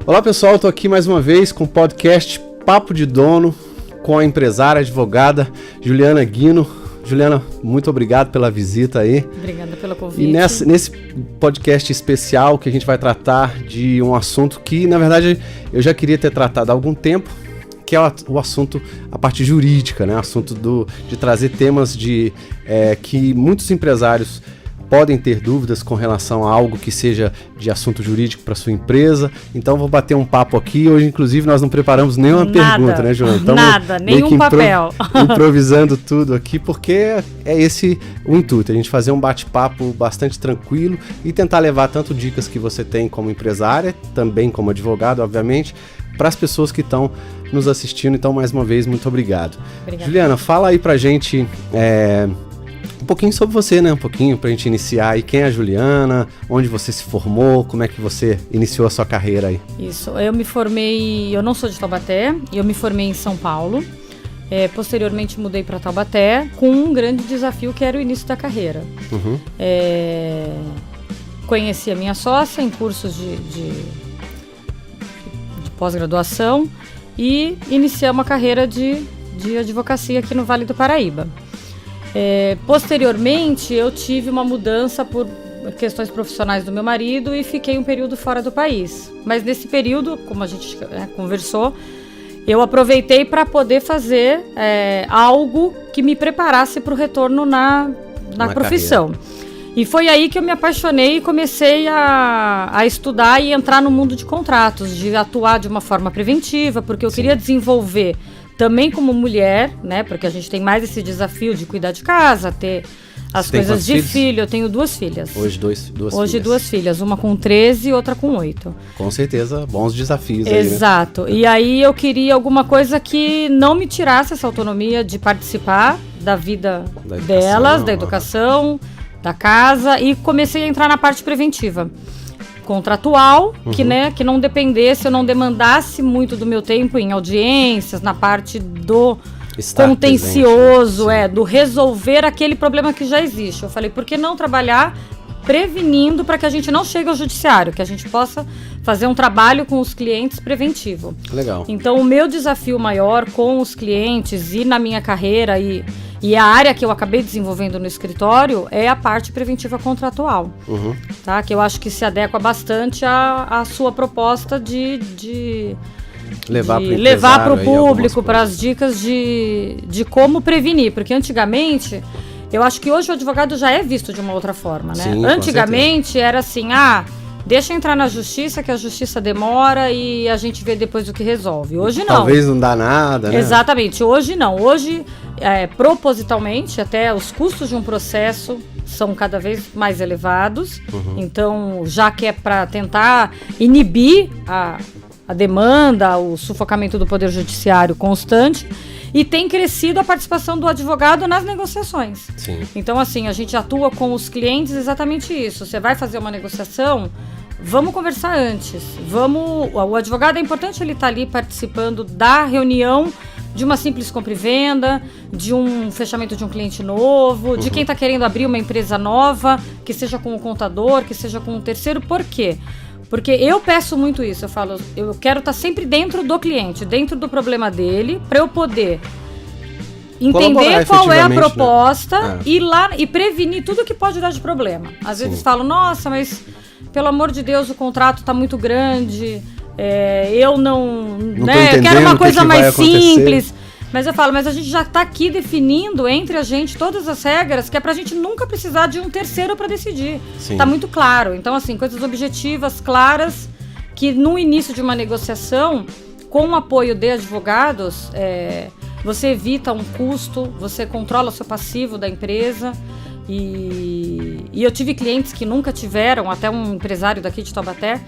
Olá pessoal, estou aqui mais uma vez com o podcast Papo de Dono, com a empresária, advogada Juliana Guino. Juliana, muito obrigado pela visita aí. Obrigada pelo convite. E nesse podcast especial que a gente vai tratar de um assunto que, na verdade, eu já queria ter tratado há algum tempo, que é o assunto, a parte jurídica, né? O assunto de trazer temas que muitos empresários podem ter dúvidas com relação a algo que seja de assunto jurídico para sua empresa. Então vou bater um papo aqui. Hoje, inclusive, nós não preparamos nenhuma pergunta, né, Joana? Nada, nenhum papel. Improvisando tudo aqui, porque é esse o intuito, a gente fazer um bate-papo bastante tranquilo e tentar levar tanto dicas que você tem como empresária, também como advogado, obviamente, para as pessoas que estão nos assistindo. Então, mais uma vez, muito obrigado. Obrigada. Juliana, fala aí pra gente um pouquinho sobre você, né? Um pouquinho pra gente iniciar aí. Quem é a Juliana? Onde você se formou? Como é que você iniciou a sua carreira aí? Isso, eu não sou de Taubaté, eu me formei em São Paulo. Posteriormente mudei para Taubaté com um grande desafio que era o início da carreira. Uhum. Conheci a minha sócia em cursos de pós-graduação e iniciei uma carreira de advocacia aqui no Vale do Paraíba. Posteriormente, eu tive uma mudança por questões profissionais do meu marido e fiquei um período fora do país. Mas nesse período, como a gente conversou, eu aproveitei para poder fazer algo que me preparasse para o retorno na profissão. Carreira. E foi aí que eu me apaixonei e comecei a estudar e entrar no mundo de contratos, de atuar de uma forma preventiva, porque eu queria desenvolver também como mulher, né? Porque a gente tem mais esse desafio de cuidar de casa, ter as coisas de filho. Eu tenho 2 filhas. Hoje 2 filhas, uma com 13 e outra com 8. Com certeza, bons desafios aí, né? Exato. E aí eu queria alguma coisa que não me tirasse essa autonomia de participar da vida delas, da educação, da casa, e comecei a entrar na parte preventiva. Contratual, que não dependesse, eu não demandasse muito do meu tempo em audiências, na parte do contencioso, do resolver aquele problema que já existe. Eu falei, por que não trabalhar prevenindo para que a gente não chegue ao judiciário, que a gente possa fazer um trabalho com os clientes preventivo. Legal. Então, o meu desafio maior com os clientes e na minha carreira e a área que eu acabei desenvolvendo no escritório é a parte preventiva contratual, tá? Que eu acho que se adequa bastante à sua proposta de levar para o público, para as dicas de como prevenir, porque antigamente, eu acho que hoje o advogado já é visto de uma outra forma, né? Sim, antigamente era assim, deixa entrar na justiça, que a justiça demora e a gente vê depois o que resolve. Hoje não. Talvez não dá nada, né? Exatamente. Hoje não. Hoje, propositalmente, até os custos de um processo são cada vez mais elevados. Então, já que é para tentar inibir a demanda, o sufocamento do poder judiciário constante, e tem crescido a participação do advogado nas negociações. Sim. Então, assim, a gente atua com os clientes exatamente isso. Você vai fazer uma negociação, vamos conversar antes. O advogado é importante ele estar ali participando da reunião de uma simples compra e venda, de um fechamento de um cliente novo, de quem está querendo abrir uma empresa nova, que seja com o contador, que seja com um terceiro. Por quê? Porque eu peço muito isso, eu falo, eu quero estar sempre dentro do cliente, dentro do problema dele, para eu poder entender qual é a proposta, né? E prevenir tudo que pode dar de problema. Às vezes falam, nossa, mas pelo amor de Deus, o contrato está muito grande, eu eu quero uma coisa mais simples. Mas eu falo, mas a gente já está aqui definindo entre a gente todas as regras, que é pra gente nunca precisar de um terceiro para decidir. Tá muito claro. Então, assim, coisas objetivas, claras, que no início de uma negociação, com o apoio de advogados, você evita um custo, você controla o seu passivo da empresa. E eu tive clientes que nunca tiveram, até um empresário daqui de Taubaté,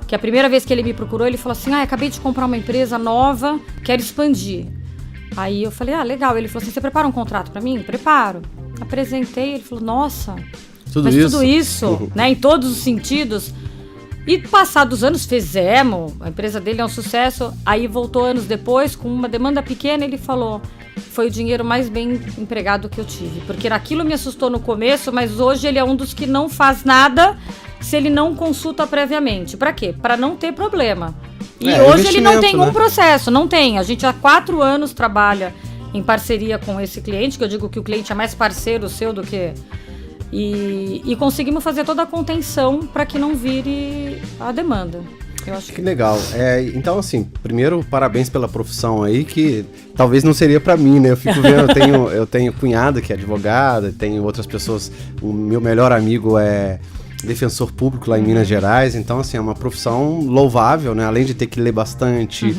que a primeira vez que ele me procurou, ele falou assim, acabei de comprar uma empresa nova, quero expandir. Aí eu falei, legal. Ele falou assim, você prepara um contrato pra mim? Preparo. Apresentei, ele falou, nossa, tudo isso, né, em todos os sentidos. E passados anos fizemos, a empresa dele é um sucesso. Aí voltou anos depois, com uma demanda pequena, ele falou, foi o dinheiro mais bem empregado que eu tive. Porque aquilo me assustou no começo, mas hoje ele é um dos que não faz nada se ele não consulta previamente. Pra quê? Pra não ter problema. E hoje ele não tem um processo, não tem. A gente há 4 anos trabalha em parceria com esse cliente, que eu digo que o cliente é mais parceiro seu do que... E conseguimos fazer toda a contenção para que não vire a demanda. Eu acho que legal. Então, assim, primeiro, parabéns pela profissão aí, que talvez não seria para mim, né? Eu fico vendo, eu tenho cunhada que é advogada, tenho outras pessoas, o meu melhor amigo é defensor público lá em Minas Gerais, então, assim, é uma profissão louvável, né? Além de ter que ler bastante,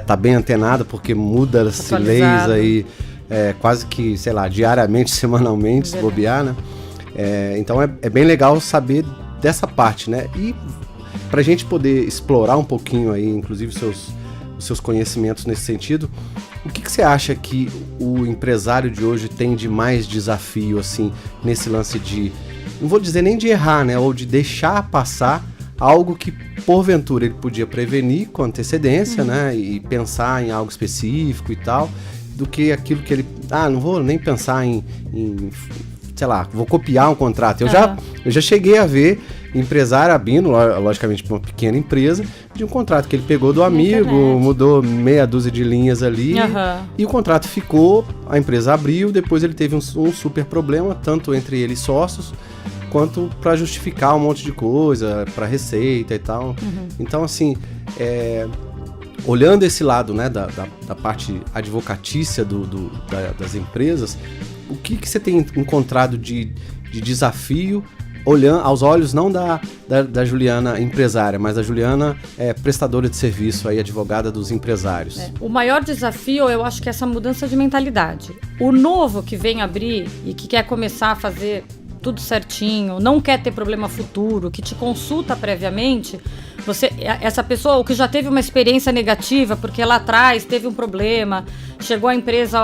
tá bem antenado, porque muda-se leis aí quase que, sei lá, diariamente, semanalmente, se bobear, né? Então, é bem legal saber dessa parte, né? E para a gente poder explorar um pouquinho aí, inclusive os seus conhecimentos nesse sentido, o que você acha que o empresário de hoje tem de mais desafio, assim, nesse lance de, não vou dizer nem de errar, né, ou de deixar passar algo que, porventura, ele podia prevenir com antecedência, né, e pensar em algo específico e tal, do que aquilo que ele, não vou nem pensar em sei lá, vou copiar um contrato. Eu já cheguei a ver empresário abrindo, logicamente para uma pequena empresa, de um contrato que ele pegou do amigo, mudou meia dúzia de linhas ali, e o contrato ficou, a empresa abriu, depois ele teve um super problema, tanto entre ele e sócios, quanto para justificar um monte de coisa, para receita e tal. Então, assim, olhando esse lado, né, da parte advocatícia das empresas, o que você tem encontrado de desafio, olhando aos olhos não da Juliana empresária, mas da Juliana prestadora de serviço, aí, advogada dos empresários? O maior desafio, eu acho que é essa mudança de mentalidade. O novo que vem abrir e que quer começar a fazer tudo certinho, não quer ter problema futuro, que te consulta previamente, essa pessoa, o que já teve uma experiência negativa, porque lá atrás teve um problema, chegou a empresa,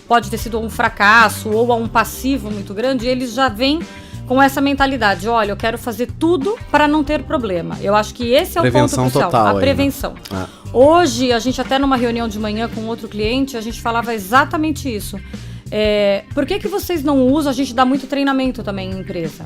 pode ter sido um fracasso ou a um passivo muito grande, e eles já vêm com essa mentalidade, olha, eu quero fazer tudo para não ter problema. Eu acho que esse é o ponto crucial, a prevenção. Hoje, a gente até numa reunião de manhã com outro cliente, a gente falava exatamente isso. Por que vocês não usam? A gente dá muito treinamento também em empresa.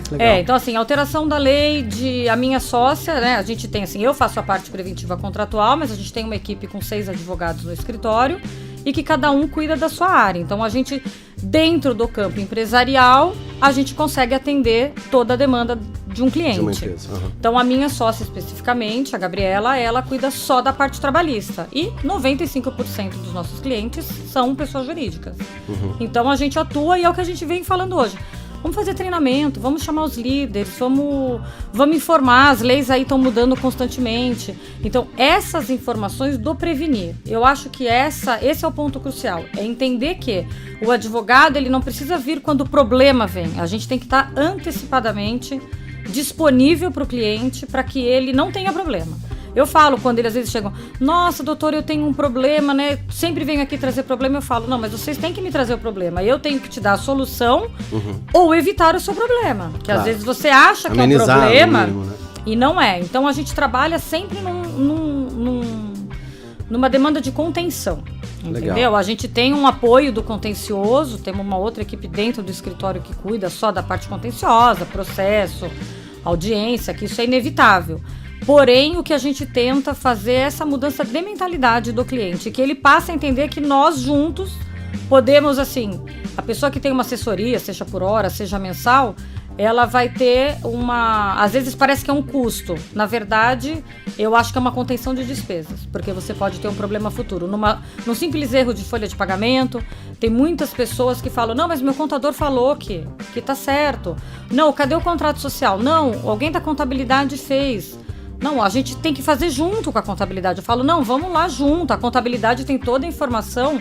Que legal. Então, assim, alteração da lei a minha sócia, né? A gente tem, assim, eu faço a parte preventiva contratual, mas a gente tem uma equipe com 6 advogados no escritório e que cada um cuida da sua área. Então, a gente, dentro do campo empresarial, a gente consegue atender toda a demanda de um cliente. De uma empresa. Então, a minha sócia especificamente, a Gabriela, ela cuida só da parte trabalhista. E 95% dos nossos clientes são pessoas jurídicas. Então, a gente atua e é o que a gente vem falando hoje. Vamos fazer treinamento, vamos chamar os líderes, vamos informar, as leis aí estão mudando constantemente. Então, essas informações do prevenir, eu acho que esse é o ponto crucial, é entender que o advogado, ele não precisa vir quando o problema vem, a gente tem que estar antecipadamente disponível para o cliente para que ele não tenha problema. Eu falo, quando eles às vezes chegam, nossa, doutor, eu tenho um problema, né? Sempre venho aqui trazer problema. Eu falo, não, mas vocês têm que me trazer o problema. Eu tenho que te dar a solução ou evitar o seu problema. Que às vezes você acha que é um problema mínimo, né? E não é. Então a gente trabalha sempre numa demanda de contenção. Entendeu? Legal. A gente tem um apoio do contencioso, temos uma outra equipe dentro do escritório que cuida só da parte contenciosa, processo, audiência, que isso é inevitável. Porém, o que a gente tenta fazer é essa mudança de mentalidade do cliente, que ele passe a entender que nós juntos podemos, assim, a pessoa que tem uma assessoria, seja por hora, seja mensal, ela vai ter às vezes parece que é um custo. Na verdade, eu acho que é uma contenção de despesas, porque você pode ter um problema futuro. Num simples erro de folha de pagamento, tem muitas pessoas que falam, não, mas meu contador falou que tá certo. Não, cadê o contrato social? Não, alguém da contabilidade fez. Não, a gente tem que fazer junto com a contabilidade. Eu falo, não, vamos lá junto. A contabilidade tem toda a informação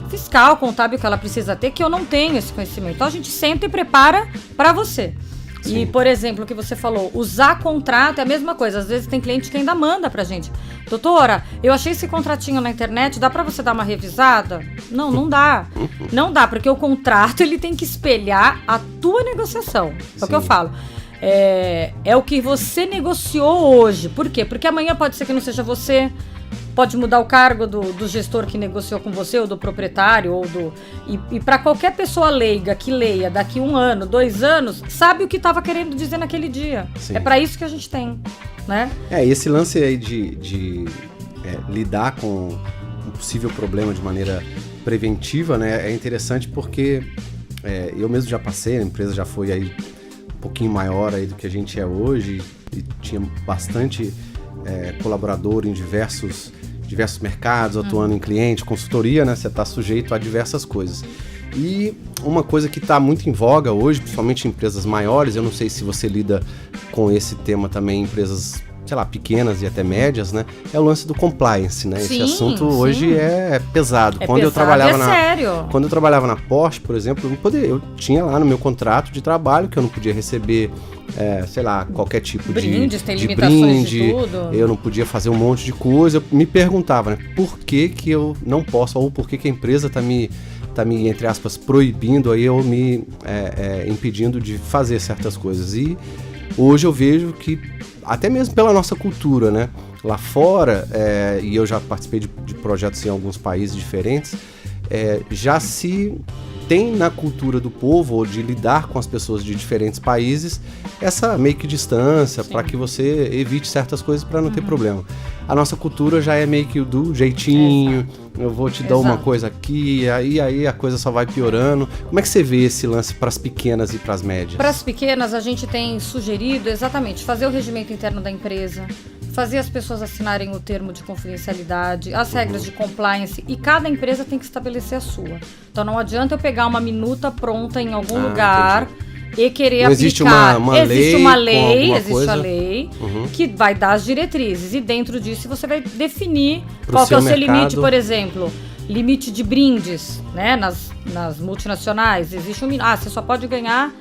fiscal, contábil que ela precisa ter, que eu não tenho esse conhecimento. Então, a gente senta e prepara para você. Sim. E, por exemplo, o que você falou, usar contrato é a mesma coisa. Às vezes tem cliente que ainda manda pra gente. Doutora, eu achei esse contratinho na internet, dá pra você dar uma revisada? Não, não dá. Não dá, porque o contrato ele tem que espelhar a tua negociação. É o que eu falo. É o que você negociou hoje. Por quê? Porque amanhã pode ser que não seja você, pode mudar o cargo do gestor que negociou com você, ou do proprietário, e para qualquer pessoa leiga que leia daqui 1 ano, 2 anos, sabe o que estava querendo dizer naquele dia. Sim. É para isso que a gente tem. né? Esse lance aí de lidar com um possível problema de maneira preventiva, né, é interessante porque eu mesmo já passei, a empresa já foi aí um pouquinho maior aí do que a gente é hoje e tinha bastante colaborador em diversos mercados, atuando em cliente, consultoria, né, você está sujeito a diversas coisas. E uma coisa que está muito em voga hoje, principalmente em empresas maiores, eu não sei se você lida com esse tema também em empresas, sei lá, pequenas e até médias, né? É o lance do compliance, né? Sim, esse assunto sim. hoje é pesado. Quando eu trabalhava na Porsche, por exemplo, eu tinha lá no meu contrato de trabalho que eu não podia receber, sei lá, qualquer tipo brindes, tem de limitações brinde, de tudo. eu não podia fazer um monte de coisa. Eu me perguntava, né? Por que eu não posso, ou por que a empresa está me, entre aspas, proibindo aí, ou me impedindo de fazer certas coisas. E hoje eu vejo que, até mesmo pela nossa cultura, né? Lá fora, e eu já participei de projetos em alguns países diferentes, já se tem na cultura do povo, ou de lidar com as pessoas de diferentes países, essa meio que distância, para que você evite certas coisas para não ter problema. A nossa cultura já é meio que do jeitinho, eu vou te dar uma coisa aqui, aí a coisa só vai piorando. Como é que você vê esse lance para as pequenas e para as médias? Para as pequenas, a gente tem sugerido exatamente fazer o regimento interno da empresa, fazer as pessoas assinarem o termo de confidencialidade, as regras de compliance, e cada empresa tem que estabelecer a sua. Então não adianta eu pegar uma minuta pronta em algum lugar e querer não aplicar. Existe uma lei, existe a lei que vai dar as diretrizes, e dentro disso você vai definir qual que é o seu limite, por exemplo. Limite de brindes, né? Nas multinacionais existe você só pode ganhar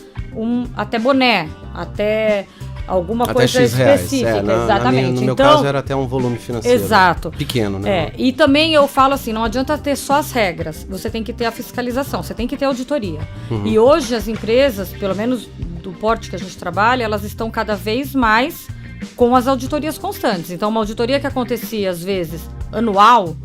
até boné, até alguma até coisa X reais. específica, exatamente. No meu caso era até um volume financeiro. Exato. Pequeno, né? E também eu falo assim, não adianta ter só as regras, você tem que ter a fiscalização, você tem que ter auditoria. E hoje as empresas, pelo menos do porte que a gente trabalha, elas estão cada vez mais com as auditorias constantes. Então uma auditoria que acontecia às vezes anual,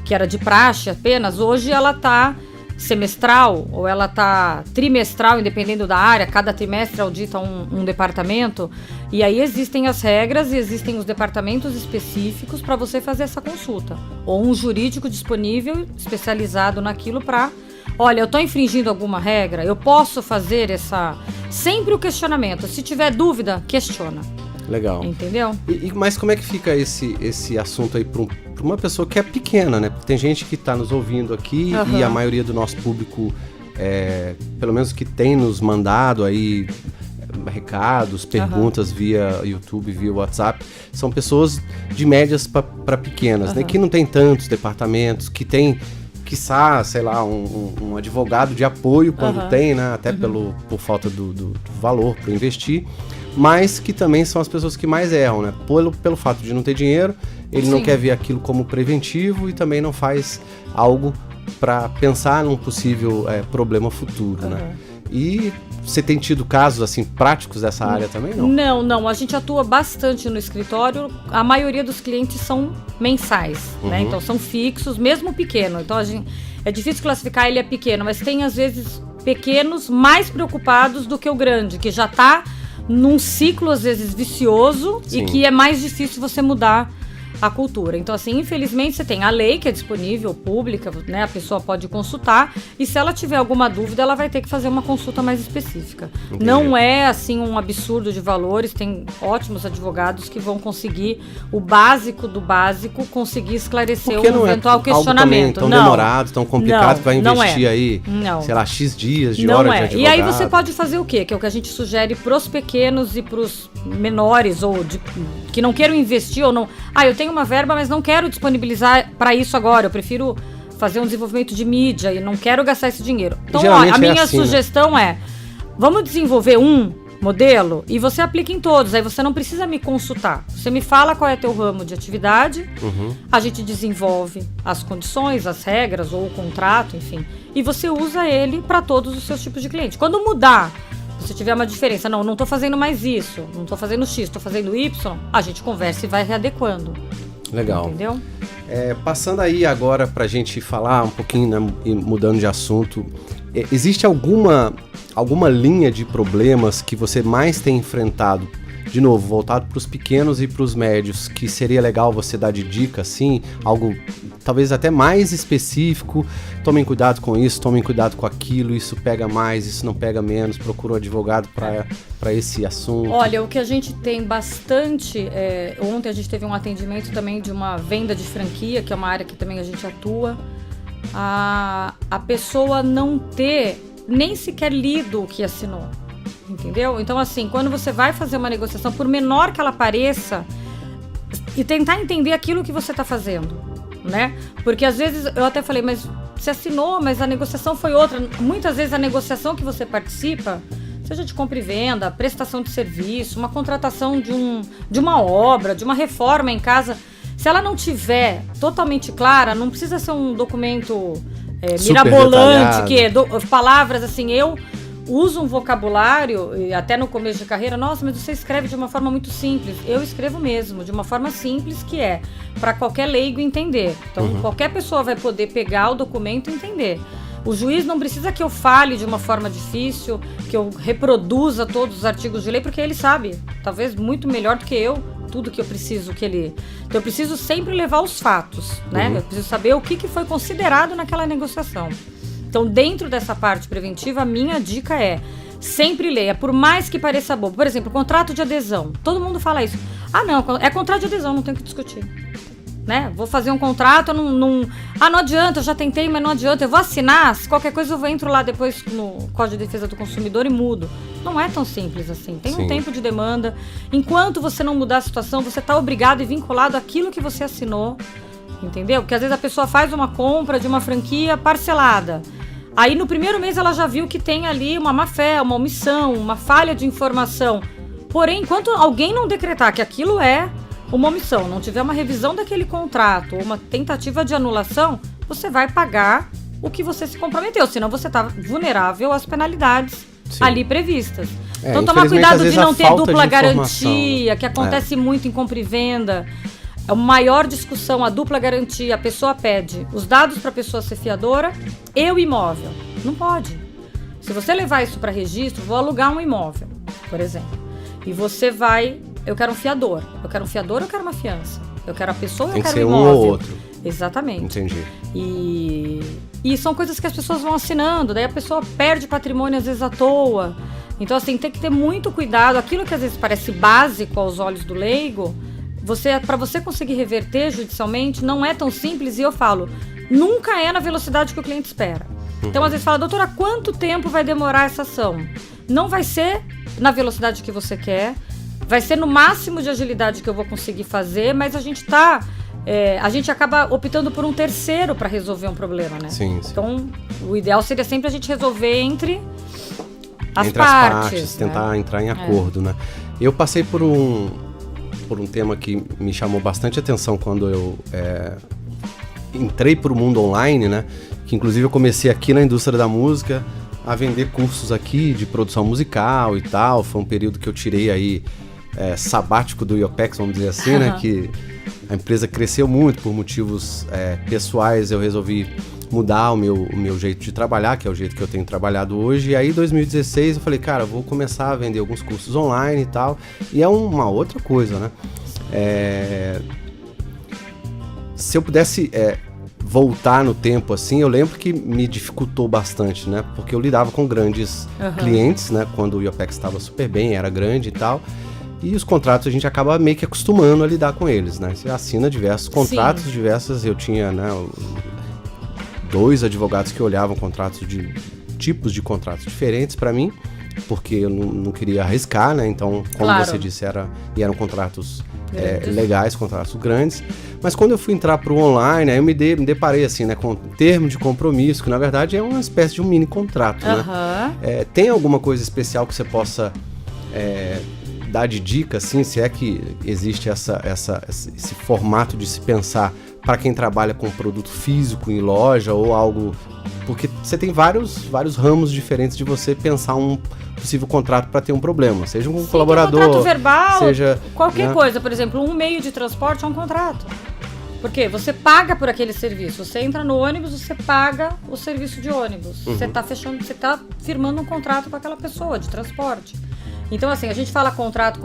que era de praxe apenas, hoje ela está semestral ou ela está trimestral, independendo da área, cada trimestre audita um departamento, e aí existem as regras e existem os departamentos específicos para você fazer essa consulta, ou um jurídico disponível, especializado naquilo para, olha, eu estou infringindo alguma regra, eu posso fazer sempre o questionamento, se tiver dúvida, questiona. Legal. Entendeu? Mas como é que fica esse assunto aí para uma pessoa que é pequena, né? Tem gente que está nos ouvindo aqui e a maioria do nosso público, pelo menos que tem nos mandado aí recados, perguntas via YouTube, via WhatsApp, são pessoas de médias para pequenas, né? Que não tem tantos departamentos, que tem, quiçá, sei lá, um advogado de apoio quando tem, né? Até por falta do valor para investir. Mas que também são as pessoas que mais erram, né? Pelo fato de não ter dinheiro, ele não quer ver aquilo como preventivo e também não faz algo para pensar num possível problema futuro, né? E você tem tido casos assim práticos dessa área também, não? Não. A gente atua bastante no escritório. A maioria dos clientes são mensais, né? Então são fixos, mesmo pequeno. Então é difícil classificar ele pequeno, mas tem às vezes pequenos mais preocupados do que o grande, que já está num ciclo, às vezes, vicioso. Sim. E que é mais difícil você mudar a cultura. Então, assim, infelizmente, você tem a lei que é disponível, pública, né? A pessoa pode consultar, e se ela tiver alguma dúvida, ela vai ter que fazer uma consulta mais específica. Entendi. Não é, assim, um absurdo de valores, tem ótimos advogados que vão conseguir o básico do básico, conseguir esclarecer um eventual questionamento. Tão demorado, tão complicado, que vai investir aí, sei lá, X dias de hora de advogado. E aí você pode fazer o quê? Que é o que a gente sugere pros pequenos e pros menores, ou que não queiram investir, ou não... eu tenho uma verba, mas não quero disponibilizar para isso agora, eu prefiro fazer um desenvolvimento de mídia e não quero gastar esse dinheiro. Então, a minha sugestão é, vamos desenvolver um modelo e você aplica em todos, aí você não precisa me consultar. Você me fala qual é teu ramo de atividade, a gente desenvolve as condições, as regras ou o contrato, enfim, e você usa ele para todos os seus tipos de cliente. Quando mudar, se tiver uma diferença, não estou fazendo mais isso, não estou fazendo X, estou fazendo Y, a gente conversa e vai readequando. Legal. Entendeu? Passando aí agora para a gente falar um pouquinho, né, e mudando de assunto, existe alguma linha de problemas que você mais tem enfrentado de novo, voltado para os pequenos e para os médios, que seria legal você dar de dica, assim, algo talvez até mais específico? Tomem cuidado com isso, tomem cuidado com aquilo, isso pega mais, isso não pega menos, procura um advogado para esse assunto. Olha, o que a gente tem bastante, ontem a gente teve um atendimento também de uma venda de franquia, que é uma área que também a gente atua, a pessoa não ter nem sequer lido o que assinou. Entendeu? Então, assim, quando você vai fazer uma negociação, por menor que ela pareça, e tentar entender aquilo que você está fazendo, né? Porque às vezes, eu até falei, mas você assinou, mas a negociação foi outra. Muitas vezes a negociação que você participa, seja de compra e venda, prestação de serviço, uma contratação de uma obra, de uma reforma em casa, se ela não tiver totalmente clara, não precisa ser um documento mirabolante, palavras assim, eu uso um vocabulário, e até no começo de carreira, nossa, mas você escreve de uma forma muito simples. Eu escrevo mesmo, de uma forma simples, que é para qualquer leigo entender. Então, qualquer pessoa vai poder pegar o documento e entender. O juiz não precisa que eu fale de uma forma difícil, que eu reproduza todos os artigos de lei, porque ele sabe, talvez muito melhor do que eu, tudo que eu preciso que ele... Então, eu preciso sempre levar os fatos, né? Eu preciso saber o que foi considerado naquela negociação. Então, dentro dessa parte preventiva, a minha dica é sempre leia, por mais que pareça bobo. Por exemplo, contrato de adesão. Todo mundo fala isso. Ah, não, é contrato de adesão, não tem o que discutir. Né? Vou fazer um contrato, não adianta, eu já tentei, mas não adianta. Eu vou assinar, se qualquer coisa eu entro lá depois no Código de Defesa do Consumidor e mudo. Não é tão simples assim. Tem um tempo de demanda. Enquanto você não mudar a situação, você está obrigado e vinculado àquilo que você assinou. Entendeu? Porque às vezes a pessoa faz uma compra de uma franquia parcelada. Aí no primeiro mês ela já viu que tem ali uma má-fé, uma omissão, uma falha de informação. Porém, enquanto alguém não decretar que aquilo é uma omissão, não tiver uma revisão daquele contrato ou uma tentativa de anulação, você vai pagar o que você se comprometeu. Senão você está vulnerável às penalidades ali previstas. Então tomar cuidado de não ter dupla garantia, que acontece muito em compra e venda. É a maior discussão, a dupla garantia. A pessoa pede os dados para a pessoa ser fiadora e o imóvel. Não pode. Se você levar isso para registro, vou alugar um imóvel, por exemplo. E você vai... Eu quero um fiador. Eu quero um fiador ou eu quero uma fiança? Eu quero a pessoa ou eu quero o imóvel? Um ou outro. Exatamente. Entendi. E são coisas que as pessoas vão assinando. Daí a pessoa perde patrimônio às vezes à toa. Então, assim, tem que ter muito cuidado. Aquilo que às vezes parece básico aos olhos do leigo... Para você conseguir reverter judicialmente, não é tão simples, e eu falo, nunca é na velocidade que o cliente espera. Então, às vezes fala, doutora, quanto tempo vai demorar essa ação? Não vai ser na velocidade que você quer, vai ser no máximo de agilidade que eu vou conseguir fazer, mas a gente acaba optando por um terceiro para resolver um problema, né? Sim. Então, o ideal seria sempre a gente resolver entre as partes. Né? Tentar entrar em acordo, né? Eu passei por um tema que me chamou bastante atenção quando eu entrei para o mundo online, né? Que inclusive eu comecei aqui na indústria da música a vender cursos aqui de produção musical e tal. Foi um período que eu tirei aí sabático do IOPEX, vamos dizer assim, né? Que a empresa cresceu muito por motivos pessoais. Eu resolvi mudar o meu jeito de trabalhar, que é o jeito que eu tenho trabalhado hoje. E aí, em 2016, eu falei, cara, eu vou começar a vender alguns cursos online e tal. E é uma outra coisa, né? Se eu pudesse voltar no tempo, assim, eu lembro que me dificultou bastante, né? Porque eu lidava com grandes clientes, né? Quando o IOPEX estava super bem, era grande e tal. E os contratos a gente acaba meio que acostumando a lidar com eles, né? Você assina diversos contratos, eu tinha, né, 2 advogados que olhavam contratos de tipos de contratos diferentes para mim, porque eu não queria arriscar, né? Então, como você disse, eram contratos legais, contratos grandes. Mas quando eu fui entrar para o online, aí eu me deparei assim, né, com termo de compromisso, que na verdade é uma espécie de um mini contrato, né? Tem alguma coisa especial que você possa dar de dica, assim, se é que existe esse formato de se pensar para quem trabalha com produto físico em loja ou algo... Porque você tem vários ramos diferentes de você pensar um possível contrato para ter um problema, seja um colaborador... contrato verbal, seja qualquer coisa. Por exemplo, um meio de transporte é um contrato. Porque você paga por aquele serviço. Você entra no ônibus, você paga o serviço de ônibus. Você está firmando um contrato com aquela pessoa de transporte. Então, assim, a gente fala contrato,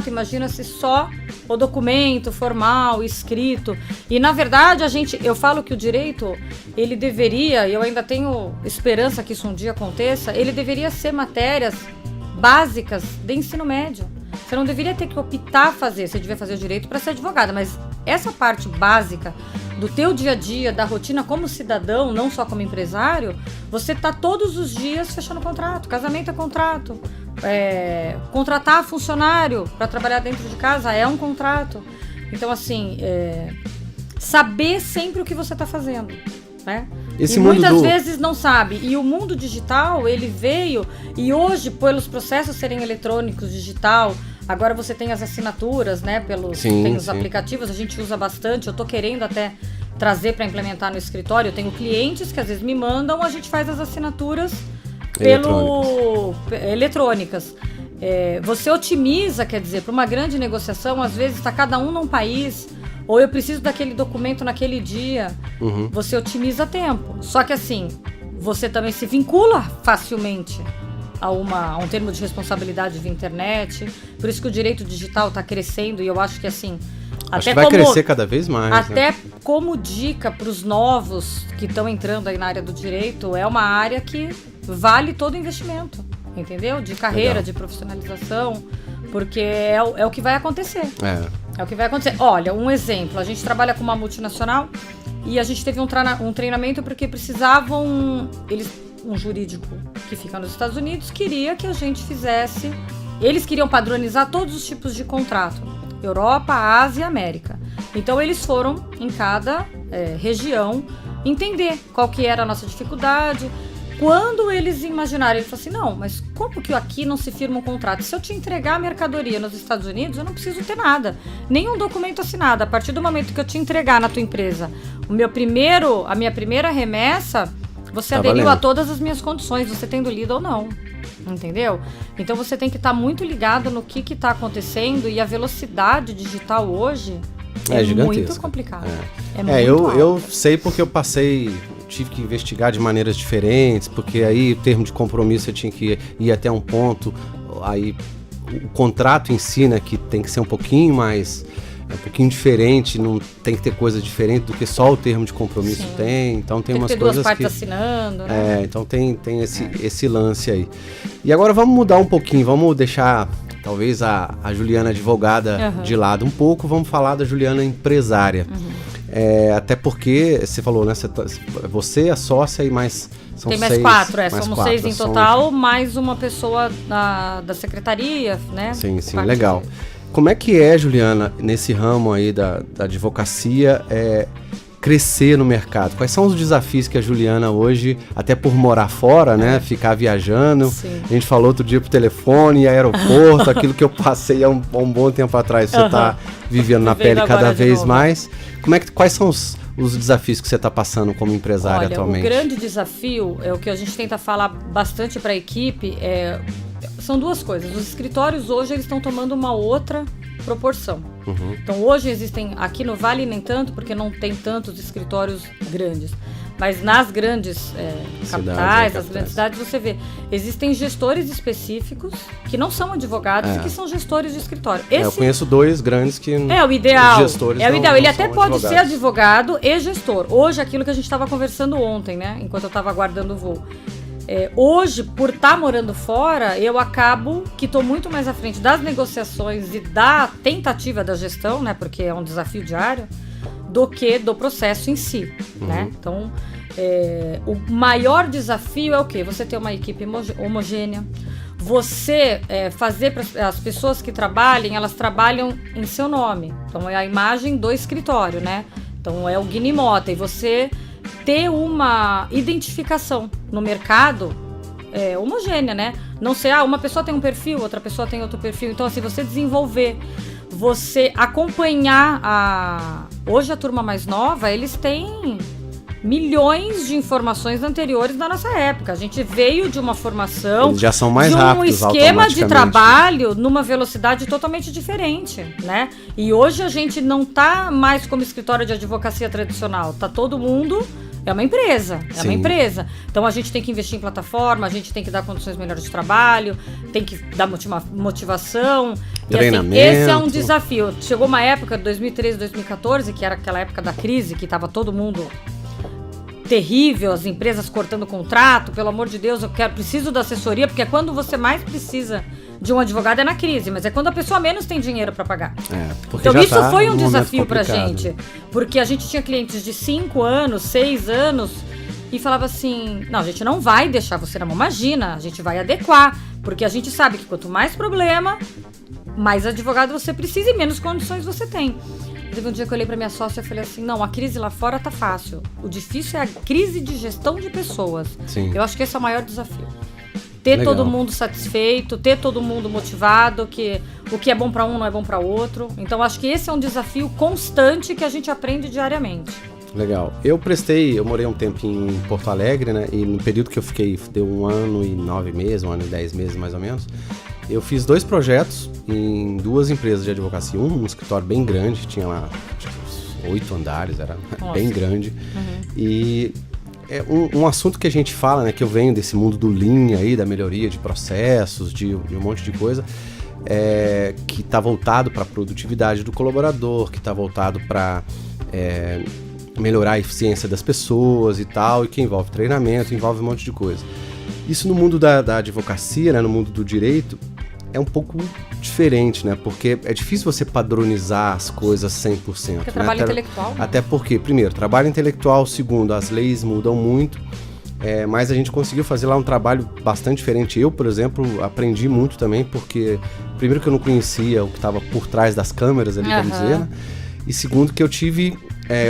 imagina-se só o documento formal, escrito. E, na verdade, eu falo que o direito, ele deveria, e eu ainda tenho esperança que isso um dia aconteça, ele deveria ser matérias básicas de ensino médio. Você não deveria ter que optar fazer, você devia fazer o direito para ser advogada, mas essa parte básica do teu dia a dia, da rotina como cidadão, não só como empresário, você tá todos os dias fechando contrato. Casamento é contrato. Contratar funcionário para trabalhar dentro de casa é um contrato. Então, assim, saber sempre o que você está fazendo, né? E muitas vezes não sabe. E o mundo digital, ele veio, e hoje, pelos processos serem eletrônicos, digital, agora você tem as assinaturas, né? Tem os aplicativos, a gente usa bastante. Eu estou querendo até trazer para implementar no escritório. Eu tenho clientes que às vezes me mandam, a gente faz as assinaturas eletrônicas. Você otimiza, quer dizer, para uma grande negociação, às vezes está cada um num país, ou eu preciso daquele documento naquele dia. Você otimiza tempo. Só que assim, você também se vincula facilmente a um termo de responsabilidade via internet. Por isso que o direito digital está crescendo, e eu acho que assim... Acho que vai crescer cada vez mais. Até como dica para os novos que estão entrando aí na área do direito, é uma área que vale todo o investimento, entendeu? De carreira, legal, de profissionalização, porque é o que vai acontecer. É o que vai acontecer. Olha, um exemplo, a gente trabalha com uma multinacional e a gente teve um treinamento porque precisavam, um jurídico que fica nos Estados Unidos queria que a gente fizesse, eles queriam padronizar todos os tipos de contrato. Europa, Ásia e América. Então eles foram em cada região entender qual que era a nossa dificuldade. Quando eles imaginaram, ele falou assim, não, mas como que aqui não se firma um contrato? Se eu te entregar a mercadoria nos Estados Unidos, eu não preciso ter nada, nenhum documento assinado. A partir do momento que eu te entregar na tua empresa a minha primeira remessa, você aderiu a todas as minhas condições, você tendo lido ou não. Entendeu? Então você tem que estar muito ligado no que está acontecendo, e a velocidade digital hoje é muito complicada. Eu sei porque eu tive que investigar de maneiras diferentes, porque aí o termo de compromisso eu tinha que ir até um ponto, aí o contrato em si, né, que tem que ser um pouquinho mais... um pouquinho diferente, não tem que ter coisa diferente do que só o termo de compromisso tem. Então tem umas coisas duas partes assinando, né? Então tem esse lance aí. E agora vamos mudar um pouquinho, vamos deixar talvez a Juliana advogada de lado um pouco, vamos falar da Juliana empresária. Até porque você falou, né? Você, a sócia e mais... Tem mais 4, somos 6 em total, mais uma pessoa da secretaria, né? Sim, legal. Como é que é, Juliana, nesse ramo aí da advocacia, crescer no mercado? Quais são os desafios que a Juliana hoje, até por morar fora, né, ficar viajando, a gente falou outro dia por telefone, aeroporto, aquilo que eu passei há um bom tempo atrás, você está vivendo na pele cada vez mais. Quais são os desafios que você está passando como empresária atualmente? O grande desafio, é o que a gente tenta falar bastante para a equipe, são duas coisas. Os escritórios hoje eles estão tomando uma outra proporção. Então hoje existem, aqui no Vale nem tanto, porque não tem tantos escritórios grandes, mas nas grandes capitais, nas grandes cidades, você vê, existem gestores específicos que não são advogados e que são gestores de escritório. Eu conheço 2 grandes que o ideal. Gestores o ideal. Ele até pode advogados. ser advogado e gestor. Hoje, aquilo que a gente estava conversando ontem, né, enquanto eu estava aguardando o voo. Hoje, por estar morando fora, eu acabo que estou muito mais à frente das negociações e da tentativa da gestão, né, porque é um desafio diário, do que do processo em si, né? Então, o maior desafio é o quê? Você ter uma equipe homogênea, você fazer para as pessoas que trabalhem, elas trabalham em seu nome. Então, é a imagem do escritório, né? Então, é o Guini Mota, e você ter uma identificação no mercado homogênea, né? Não ser, uma pessoa tem um perfil, outra pessoa tem outro perfil. Então, assim, você desenvolver, você acompanhar hoje a turma mais nova, eles têm milhões de informações anteriores da nossa época. A gente veio de uma formação, eles já são mais rápidos, de um esquema de trabalho numa velocidade totalmente diferente, né? E hoje a gente não tá mais como escritório de advocacia tradicional. Tá todo mundo É uma empresa, Sim. uma empresa. Então a gente tem que investir em plataforma, a gente tem que dar condições melhores de trabalho, tem que dar motivação. Treinamento. E assim, esse é um desafio. Chegou uma época, 2013, 2014, que era aquela época da crise, que estava todo mundo terrível, as empresas cortando contrato, pelo amor de Deus, preciso da assessoria, porque é quando você mais precisa de um advogado é na crise, mas é quando a pessoa menos tem dinheiro para pagar. Então isso foi um desafio pra gente, porque a gente tinha clientes de 5 anos, 6 anos, e falava assim, não, a gente não vai deixar você na mão, imagina, a gente vai adequar, porque a gente sabe que quanto mais problema, mais advogado você precisa e menos condições você tem. Teve um dia que eu olhei pra minha sócia e falei assim, não, a crise lá fora tá fácil. O difícil é a crise de gestão de pessoas. Sim. Eu acho que esse é o maior desafio. Ter Legal. todo mundo satisfeito, ter todo mundo motivado, que o que é bom pra um não é bom pra outro. Então, acho que esse é um desafio constante que a gente aprende diariamente. Legal. Eu morei um tempo em Porto Alegre, né? E no período que eu fiquei, deu 1 ano e 9 meses, 1 ano e 10 meses mais ou menos. Eu fiz 2 projetos em 2 empresas de advocacia. Um escritório bem grande, tinha lá tipo, 8 andares, era bem grande. E é um assunto que a gente fala, né? Que eu venho desse mundo do Lean aí, da melhoria de processos, de um monte de coisa. Que está voltado para a produtividade do colaborador, que está voltado para melhorar a eficiência das pessoas e tal, e que envolve treinamento, envolve um monte de coisa. Isso no mundo da advocacia, né, no mundo do direito, é um pouco diferente, né? Porque é difícil você padronizar as coisas 100%. Porque é trabalho intelectual. Né? Até porque, primeiro, trabalho intelectual, segundo, as leis mudam muito, mas a gente conseguiu fazer lá um trabalho bastante diferente. Eu, por exemplo, aprendi muito também, porque, primeiro, que eu não conhecia o que estava por trás das câmeras ali, vamos dizer, né? E segundo, que eu tive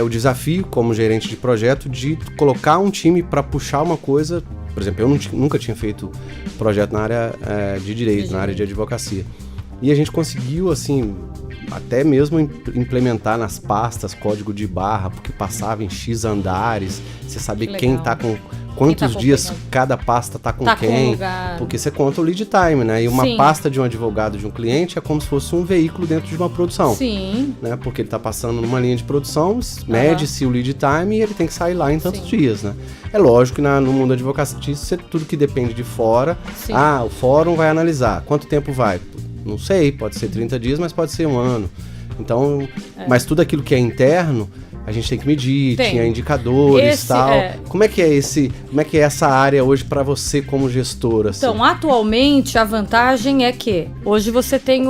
o desafio, como gerente de projeto, de colocar um time para puxar uma coisa. Por exemplo, eu nunca tinha feito projeto na área de direito, na área de advocacia. E a gente conseguiu, assim, até mesmo implementar nas pastas código de barra, porque passava em X andares, você saber quem tá com... Quantos dias cada pasta tá com quem, porque você conta o lead time, né? E uma pasta de um advogado de um cliente é como se fosse um veículo dentro de uma produção. Sim. Né? Porque ele tá passando numa linha de produção, mede-se o lead time e ele tem que sair lá em tantos dias, né? É lógico que no mundo da advocacia, tudo que depende de fora, o fórum vai analisar. Quanto tempo vai? Não sei, pode ser 30 dias, mas pode ser 1 ano. Então, mas tudo aquilo que é interno, a gente tem que medir, tinha indicadores e tal. Como é que é essa área hoje para você como gestora? Assim? Então, atualmente, a vantagem é que hoje você tem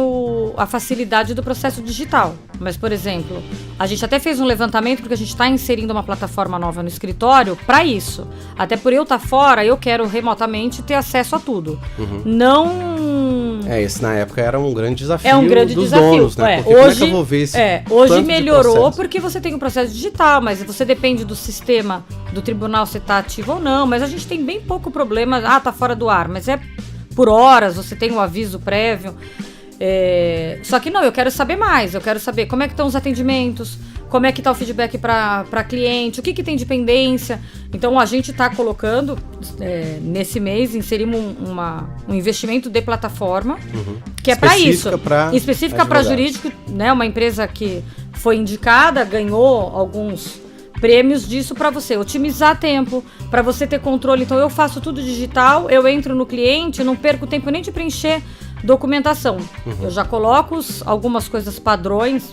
a facilidade do processo digital. Mas, por exemplo, a gente até fez um levantamento porque a gente está inserindo uma plataforma nova no escritório para isso. Até por eu estar fora, eu quero remotamente ter acesso a tudo. Não... Esse na época era um grande desafio. É um grande dos desafio. Donos, né? Hoje, como é que eu vou ver esse hoje melhorou porque você tem um processo digital, mas você depende do sistema do tribunal se está ativo ou não. Mas a gente tem bem pouco problema. Tá fora do ar, mas é por horas, você tem o aviso prévio. Só que não, eu quero saber mais. Eu quero saber como é que estão os atendimentos, como é que está o feedback para cliente, o que tem de pendência. Então a gente está colocando, nesse mês, inserimos um investimento de plataforma, que é para isso. Específica para jurídico, né? Uma empresa que foi indicada, ganhou alguns prêmios disso para você otimizar tempo, para você ter controle. Então eu faço tudo digital, eu entro no cliente, não perco tempo nem de preencher documentação. Eu já coloco algumas coisas padrões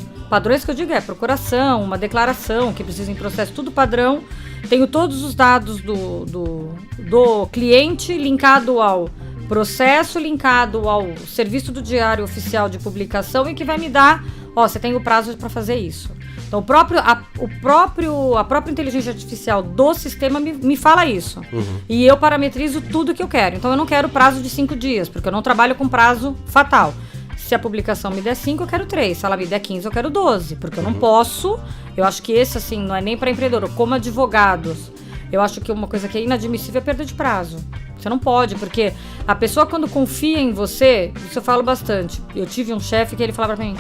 que eu digo procuração, uma declaração que precisa em processo, tudo padrão. Tenho todos os dados do cliente linkado ao processo, linkado ao serviço do Diário Oficial de Publicação e que vai me dar, você tem o prazo para fazer isso. Então a própria inteligência artificial do sistema me fala isso. E eu parametrizo tudo que eu quero. Então eu não quero prazo de 5 dias, porque eu não trabalho com prazo fatal. Se a publicação me der 5, eu quero 3. Se ela me der 15, eu quero 12. Porque eu não posso. Eu acho que esse, assim, não é nem para empreendedor. Como advogados, eu acho que uma coisa que é inadmissível é perda de prazo. Você não pode, porque a pessoa quando confia em você, isso eu falo bastante. Eu tive um chefe que ele falava pra mim,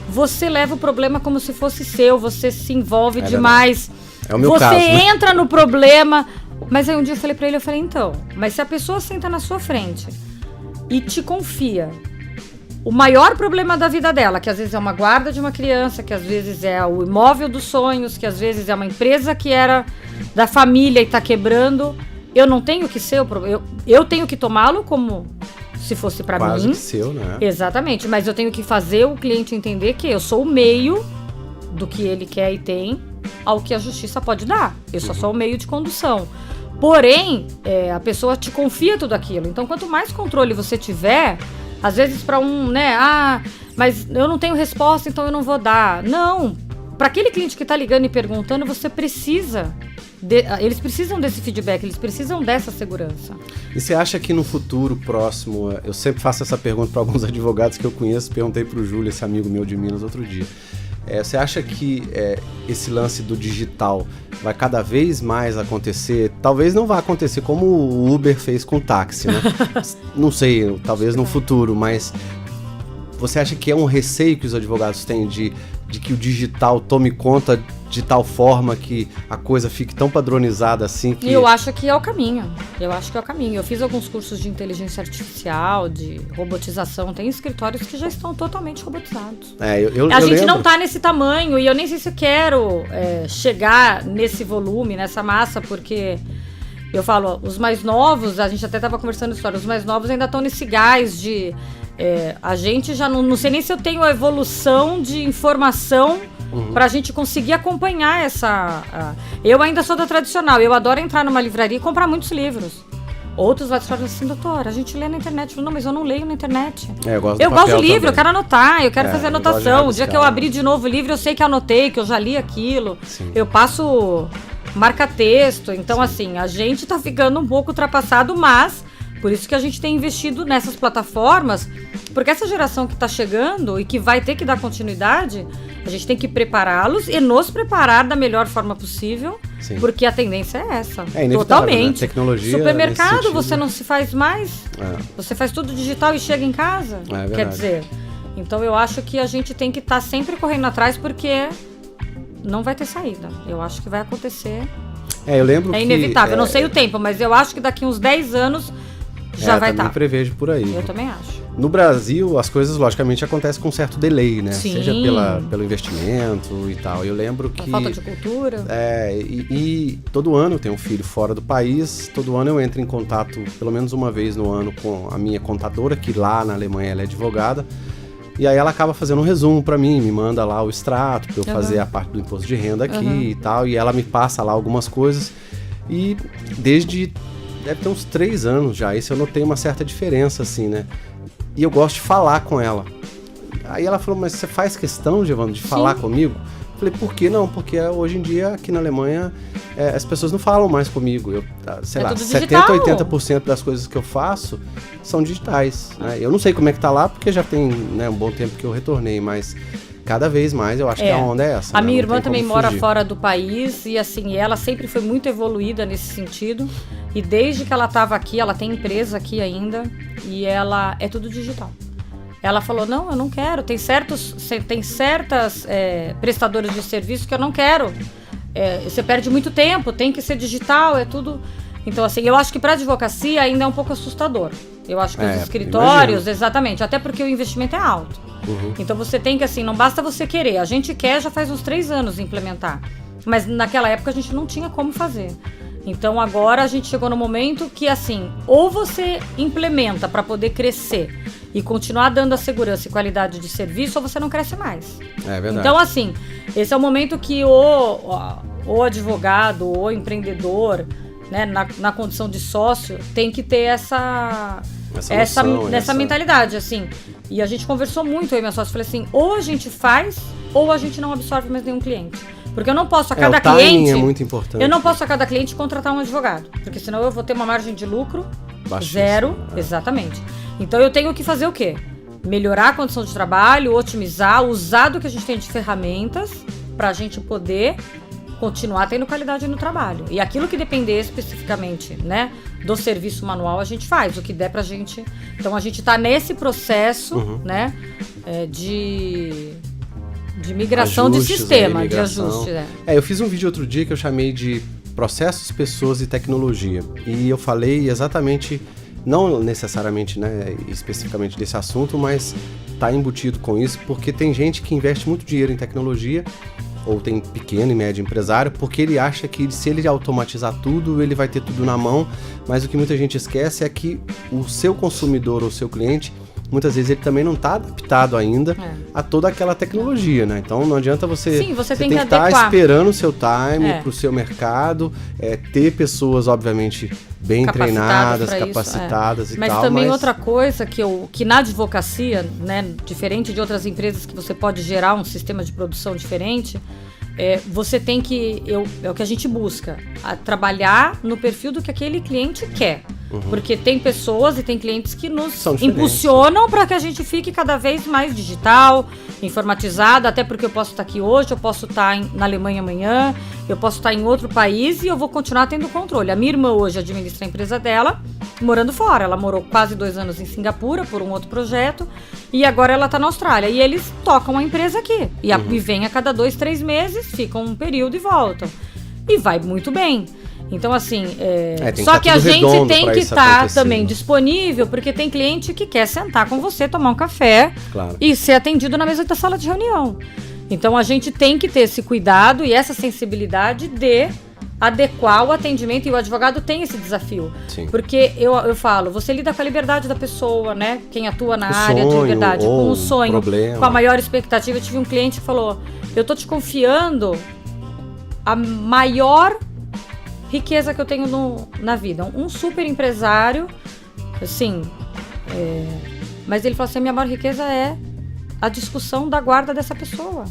você leva o problema como se fosse seu, você se envolve demais. É o meu caso, você entra no problema. Mas aí um dia eu falei pra ele, então, mas se a pessoa senta na sua frente e te confia, o maior problema da vida dela, que às vezes é uma guarda de uma criança, que às vezes é o imóvel dos sonhos, que às vezes é uma empresa que era da família e está quebrando, eu não tenho que ser o problema. Eu tenho que tomá-lo como se fosse para mim. Quase que seu, né? Exatamente, mas eu tenho que fazer o cliente entender que eu sou o meio do que ele quer e tem ao que a justiça pode dar. Eu sou só o meio de condução. Porém, a pessoa te confia tudo aquilo. Então, quanto mais controle você tiver, às vezes para né? Mas eu não tenho resposta, então eu não vou dar. Não. Para aquele cliente que está ligando e perguntando, você precisa. Eles precisam desse feedback, eles precisam dessa segurança. E você acha que no futuro próximo, eu sempre faço essa pergunta para alguns advogados que eu conheço, perguntei para o Júlio, esse amigo meu de Minas, outro dia. Você acha que esse lance do digital vai cada vez mais acontecer? Talvez não vá acontecer como o Uber fez com o táxi, né? Não sei, talvez no futuro, mas você acha que é um receio que os advogados têm de que o digital tome conta de tal forma que a coisa fique tão padronizada assim que... Eu acho que é o caminho. Eu fiz alguns cursos de inteligência artificial, de robotização. Tem escritórios que já estão totalmente robotizados. A gente não está nesse tamanho e eu nem sei se eu quero chegar nesse volume, nessa massa, porque... Eu falo, os mais novos, a gente até estava conversando história, os mais novos ainda estão nesse gás de... a gente já não sei nem se eu tenho a evolução de informação para a gente conseguir acompanhar essa... Eu ainda sou da tradicional, eu adoro entrar numa livraria e comprar muitos livros. Outros vão falar assim, doutor, a gente lê na internet. Eu falo, não, mas eu não leio na internet. Eu gosto do livro, também. Eu quero anotar, eu quero fazer anotação. O dia que eu abrir de novo o livro, eu sei que anotei, que eu já li aquilo. Sim. Eu passo marca-texto. Então, sim, assim, a gente tá ficando um pouco ultrapassado, mas... Por isso que a gente tem investido nessas plataformas, porque essa geração que está chegando e que vai ter que dar continuidade, a gente tem que prepará-los e nos preparar da melhor forma possível, sim, porque a tendência é essa. Totalmente. Né? Tecnologia. Supermercado você não se faz mais, você faz tudo digital e chega em casa. Quer dizer, então eu acho que a gente tem que estar sempre correndo atrás, porque não vai ter saída. Eu acho que vai acontecer. Eu lembro é inevitável. Eu não sei o tempo, mas eu acho que daqui uns 10 anos já vai estar. Eu prevejo por aí. Eu também acho. No Brasil, as coisas, logicamente, acontecem com um certo delay, né? Sim. Seja pelo investimento e tal. Eu lembro que... A falta de cultura. E todo ano eu tenho um filho fora do país. Todo ano eu entro em contato, pelo menos uma vez no ano, com a minha contadora, que lá na Alemanha ela é advogada. E aí ela acaba fazendo um resumo pra mim, me manda lá o extrato pra eu fazer a parte do imposto de renda aqui e tal. E ela me passa lá algumas coisas. E desde... Deve ter uns 3 anos já. Isso eu notei uma certa diferença, assim, né? E eu gosto de falar com ela. Aí ela falou, mas você faz questão, Giovana, de falar comigo? Eu falei, por que não? Porque hoje em dia, aqui na Alemanha, as pessoas não falam mais comigo. Eu, sei lá, 70%, 80% das coisas que eu faço são digitais, né? Eu não sei como é que tá lá, porque já tem, né, um bom tempo que eu retornei, mas... Cada vez mais eu acho que a onda é essa. A minha irmã também mora fora do país e assim, ela sempre foi muito evoluída nesse sentido. E desde que ela estava aqui, ela tem empresa aqui ainda e ela é tudo digital. Ela falou, não, eu não quero. Tem certas prestadoras de serviço que eu não quero. Você perde muito tempo, tem que ser digital, é tudo... Então, assim, eu acho que para a advocacia ainda é um pouco assustador. Eu acho que os escritórios, exatamente, até porque o investimento é alto. Então você tem que, assim, não basta você querer. A gente quer já faz uns 3 anos implementar. Mas naquela época a gente não tinha como fazer. Então agora a gente chegou no momento que, assim, ou você implementa para poder crescer e continuar dando a segurança e qualidade de serviço, ou você não cresce mais. É verdade. Então, assim, esse é o momento que o advogado, o empreendedor, né, na condição de sócio, tem que ter essa mentalidade, assim. E a gente conversou muito, eu e minha sócia, falei assim, ou a gente faz, ou a gente não absorve mais nenhum cliente. Porque eu não posso a cada cliente... é muito importante. Eu não posso a cada cliente contratar um advogado, porque senão eu vou ter uma margem de lucro zero. Exatamente. Então eu tenho que fazer o quê? Melhorar a condição de trabalho, otimizar, usar do que a gente tem de ferramentas pra gente poder continuar tendo qualidade no trabalho. E aquilo que depender especificamente, né, do serviço manual, a gente faz, o que der pra gente. Então a gente tá nesse processo, né, de migração ajustes, de sistema, de ajuste. Eu fiz um vídeo outro dia que eu chamei de processos, pessoas e tecnologia. E eu falei exatamente não necessariamente, né, especificamente desse assunto, mas está embutido com isso, porque tem gente que investe muito dinheiro em tecnologia, ou tem pequeno e médio empresário, porque ele acha que se ele automatizar tudo, ele vai ter tudo na mão, mas o que muita gente esquece é que o seu consumidor ou o seu cliente, muitas vezes ele também não está adaptado ainda a toda aquela tecnologia, né? Então não adianta você... Sim, você tem que estar esperando o seu time para o seu mercado, ter pessoas, obviamente, bem treinadas, capacitadas e mas tal. Também outra coisa que na advocacia, né, diferente de outras empresas que você pode gerar um sistema de produção diferente, você tem que... é o que a gente busca, trabalhar no perfil do que aquele cliente quer. Porque tem pessoas e tem clientes que nos impulsionam para que a gente fique cada vez mais digital, informatizado, até porque eu posso estar aqui hoje, eu posso estar na Alemanha amanhã, eu posso estar em outro país e eu vou continuar tendo controle. A minha irmã hoje administra a empresa dela morando fora. Ela morou quase 2 anos em Singapura por um outro projeto e agora ela está na Austrália. E eles tocam a empresa aqui. E vêm a cada 2, 3 meses, ficam um período e voltam. E vai muito bem. Então, assim, só que a gente tem que estar também disponível, porque tem cliente que quer sentar com você, tomar um café e ser atendido na mesa da sala de reunião. Então, a gente tem que ter esse cuidado e essa sensibilidade de adequar o atendimento, e o advogado tem esse desafio. Sim. Porque eu falo, você lida com a liberdade da pessoa, né? Quem atua na área de liberdade, com o sonho, com a maior expectativa. Eu tive um cliente que falou, eu tô te confiando a maior riqueza que eu tenho na vida. Um super empresário, assim, mas ele falou assim, a minha maior riqueza é a discussão da guarda dessa pessoa.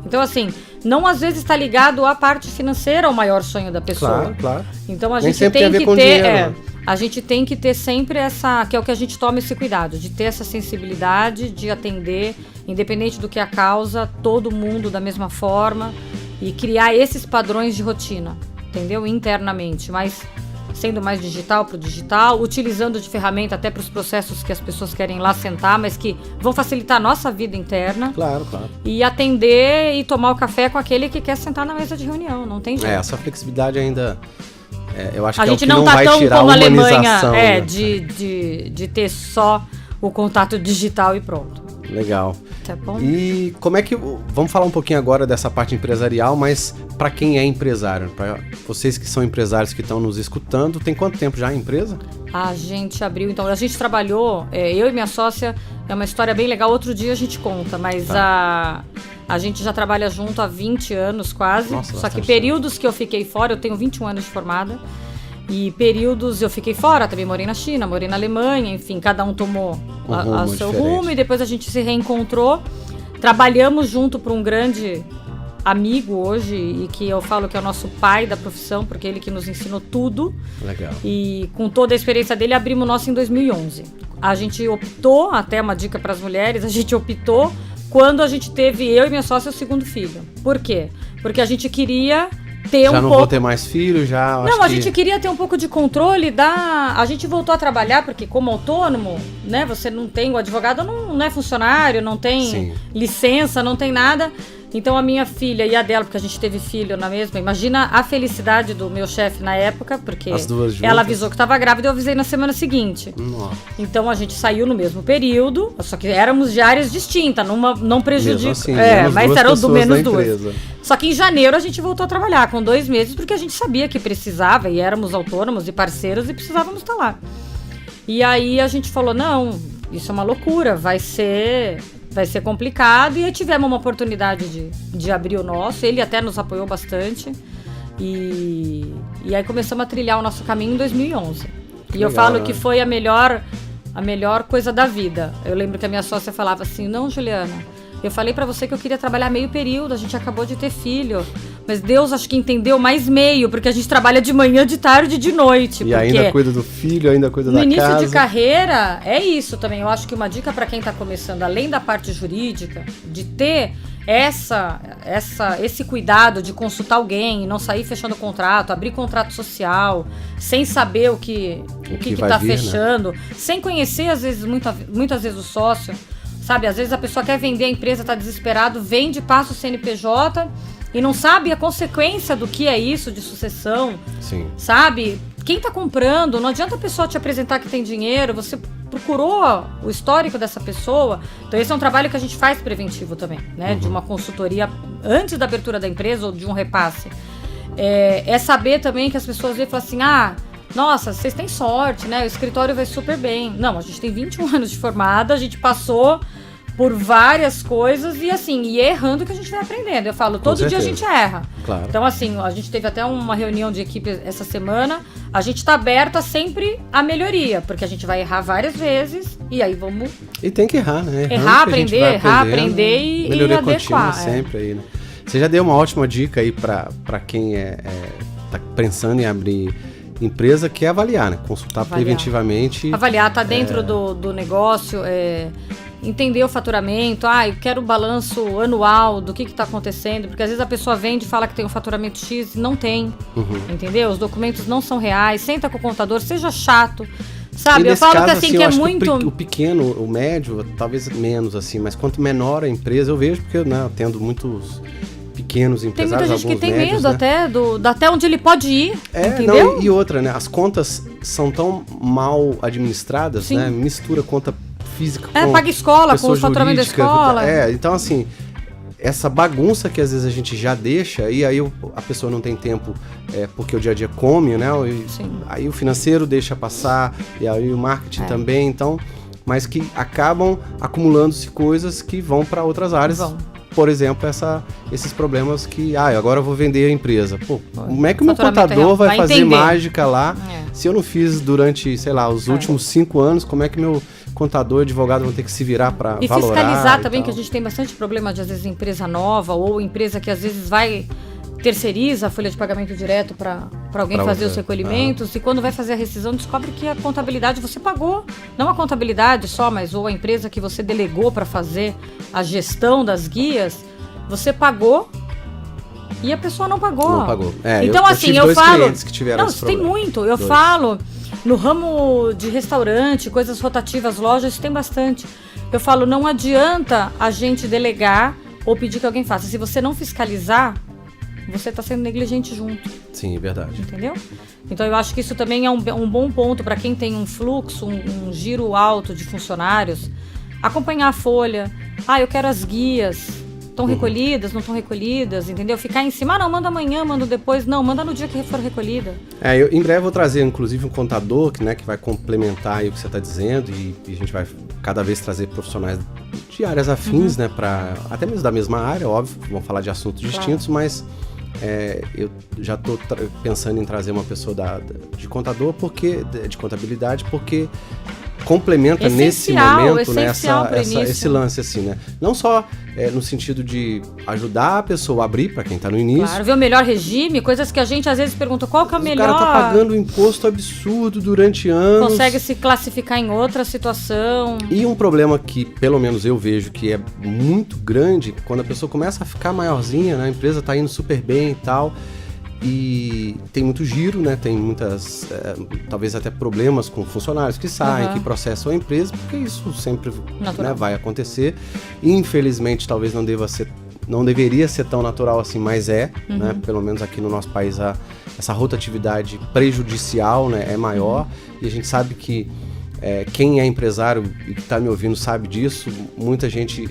Então, assim, não às vezes está ligado à parte financeira ao maior sonho da pessoa. Claro. Então a gente tem que ter, a gente tem que ter sempre essa, que é o que a gente toma esse cuidado, de ter essa sensibilidade, de atender, independente do que a causa, todo mundo da mesma forma e criar esses padrões de rotina. Entendeu? Internamente, mas sendo mais digital para o digital, utilizando de ferramenta até para os processos que as pessoas querem lá sentar, mas que vão facilitar a nossa vida interna. Claro. E atender e tomar o café com aquele que quer sentar na mesa de reunião, não tem jeito. Essa flexibilidade ainda, eu acho que a gente é o que não vai tão tirar como a a Alemanha, né? de ter só o contato digital e pronto. Legal. Tá bom? E como é que... Vamos falar um pouquinho agora dessa parte empresarial, mas para quem é empresário, para vocês que são empresários que estão nos escutando, tem quanto tempo já a empresa? A gente abriu, então, a gente trabalhou, eu e minha sócia, é uma história bem legal, outro dia a gente conta, mas a gente já trabalha junto há 20 anos quase. Nossa, só que períodos que eu fiquei fora, eu tenho 21 anos de formada, e períodos eu fiquei fora, também morei na China, morei na Alemanha, enfim, cada um tomou o seu rumo e depois a gente se reencontrou, trabalhamos junto para um grande amigo hoje e que eu falo que é o nosso pai da profissão, porque ele que nos ensinou tudo. Legal. E com toda a experiência dele, abrimos o nosso em 2011. A gente optou, até uma dica para as mulheres, a gente optou quando a gente teve, eu e minha sócia, o segundo filho. Por quê? Porque a gente queria ter já não vou ter mais filho, já... Não, a gente queria ter um pouco de controle A gente voltou a trabalhar, porque como autônomo, né, você não tem... O advogado não é funcionário, não tem licença, não tem nada. Então a minha filha e a dela, porque a gente teve filho na mesma, imagina a felicidade do meu chefe na época, porque as duas juntas. Ela avisou que estava grávida e eu avisei na semana seguinte. Nossa. Então a gente saiu no mesmo período, só que éramos de áreas distintas, não prejudica. Assim, mas eram do menos duas. Empresa. Só que em janeiro a gente voltou a trabalhar com 2 meses, porque a gente sabia que precisava, e éramos autônomos e parceiros e precisávamos estar lá. E aí a gente falou, não, isso é uma loucura, vai ser complicado, e aí tivemos uma oportunidade de abrir o nosso, ele até nos apoiou bastante, e aí começamos a trilhar o nosso caminho em 2011. E eu falo que foi a melhor coisa da vida. Eu lembro que a minha sócia falava assim, não, Juliana, eu falei pra você que eu queria trabalhar meio período, a gente acabou de ter filho, mas Deus acho que entendeu mais meio, porque a gente trabalha de manhã, de tarde e de noite. E ainda cuida do filho, ainda cuida da casa. No início de carreira, é isso também. Eu acho que uma dica pra quem tá começando, além da parte jurídica, de ter esse cuidado de consultar alguém, não sair fechando contrato, abrir contrato social, sem saber o que tá vir, fechando, né? Sem conhecer, às vezes, muitas vezes o sócio. Sabe, às vezes a pessoa quer vender a empresa, tá desesperado, vende, passa o CNPJ e não sabe a consequência do que é isso de sucessão. Sim. Sabe? quem está comprando, não adianta a pessoa te apresentar que tem dinheiro, você procurou o histórico dessa pessoa. Então esse é um trabalho que a gente faz preventivo também, né? De uma consultoria antes da abertura da empresa ou de um repasse. É saber também que as pessoas vêm e falam assim, nossa, vocês têm sorte, né? O escritório vai super bem. Não, a gente tem 21 anos de formada, a gente passou por várias coisas e errando que a gente vai aprendendo. Eu falo, todo dia a gente erra. Claro. Então, assim, a gente teve até uma reunião de equipe essa semana. A gente está aberta sempre à melhoria, porque a gente vai errar várias vezes e aí vamos... E tem que errar, né? Errar, aprender e melhoria adequar. Contínua sempre aí, né? Você já deu uma ótima dica aí para quem tá pensando em abrir empresa, que é avaliar, né? Consultar preventivamente. Avaliar, tá dentro do negócio, entender o faturamento, eu quero o balanço anual do que está acontecendo, porque às vezes a pessoa vende e fala que tem um faturamento X e não tem, entendeu? Os documentos não são reais, senta com o contador, seja chato, sabe? Eu falo caso, que assim, que é muito... O pequeno, o médio, talvez menos assim, mas quanto menor a empresa, eu vejo, porque eu tendo muitos pequenos empresários, tem muita gente que tem médios, medo, né? até onde ele pode ir, entendeu? E outra, né? As contas são tão mal administradas, né? Mistura conta física com paga escola, com o faturamento da escola. Então assim, essa bagunça que às vezes a gente já deixa, e aí a pessoa não tem tempo, porque o dia a dia come, né? Aí o financeiro deixa passar, e aí o marketing também, então, mas que acabam acumulando-se coisas que vão para outras áreas. Por exemplo, esses problemas que, agora eu vou vender a empresa. Pô, como é que o meu contador vai fazer entender. Mágica lá se eu não fiz durante, sei lá, os últimos 5 anos, como é que meu contador, advogado vão ter que se virar para valorar. E fiscalizar também, que a gente tem bastante problema de, às vezes, empresa nova ou empresa que, às vezes, terceiriza a folha de pagamento direto para alguém fazer os recolhimentos e quando vai fazer a rescisão descobre que a contabilidade você pagou, não a contabilidade só, mas ou a empresa que você delegou para fazer a gestão das guias, você pagou e a pessoa não pagou. Não pagou. Então, assim, eu falo... Que tiveram esse tem muito. Eu falo, no ramo de restaurante, coisas rotativas, lojas, tem bastante. Eu falo, não adianta a gente delegar ou pedir que alguém faça. Se você não fiscalizar, você está sendo negligente junto. Sim, é verdade. Entendeu? Então eu acho que isso também é um bom ponto para quem tem um fluxo, um giro alto de funcionários, acompanhar a folha. Eu quero as guias. Estão recolhidas, não estão recolhidas, entendeu? Ficar em cima, não, manda amanhã, manda depois. Não, manda no dia que for recolhida. Eu em breve vou trazer, inclusive, um contador que vai complementar aí o que você está dizendo e a gente vai cada vez trazer profissionais de áreas afins, né? Até mesmo da mesma área, óbvio, vão falar de assuntos distintos, mas eu já estou pensando em trazer uma pessoa de contador, de contabilidade, porque complementa nesse momento, né, esse lance assim, né? Não só no sentido de ajudar a pessoa a abrir para quem está no início. Claro, ver o melhor regime, coisas que a gente às vezes pergunta qual que é o melhor. O cara tá pagando um imposto absurdo durante anos. Consegue se classificar em outra situação. E um problema que, pelo menos eu vejo que é muito grande, quando a pessoa começa a ficar maiorzinha, né, a empresa tá indo super bem e tal, e tem muito giro, né? Tem muitas, talvez até problemas com funcionários que saem, que processam a empresa, porque isso sempre, né, vai acontecer. Infelizmente, talvez não deveria ser tão natural assim, mas né? Pelo menos aqui no nosso país essa rotatividade prejudicial, né, é maior, e a gente sabe que quem é empresário e que está me ouvindo sabe disso, muita gente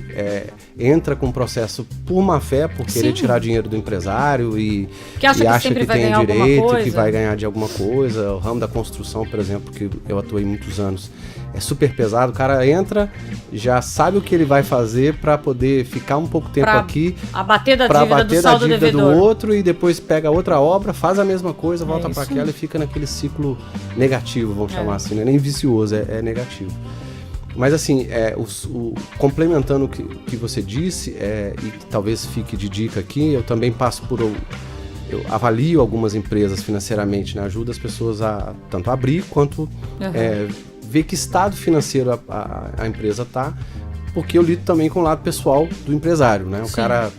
entra com o processo por má fé, por querer tirar dinheiro do empresário e acha que tem direito, que vai ganhar de alguma coisa. O ramo da construção, por exemplo, que eu atuei muitos anos, é super pesado. O cara entra, já sabe o que ele vai fazer para poder ficar um pouco tempo aqui, abater da dívida do saldo devedor do outro, e depois pega outra obra, faz a mesma coisa, volta para aquela e fica naquele ciclo negativo, vamos chamar assim, né? Nem vicioso, é negativo. Mas assim, complementando o que você disse, e que talvez fique de dica aqui, eu também passo eu avalio algumas empresas financeiramente, né? Ajudo as pessoas a tanto abrir quanto ver que estado financeiro a empresa tá, porque eu lido também com o lado pessoal do empresário, né? O cara,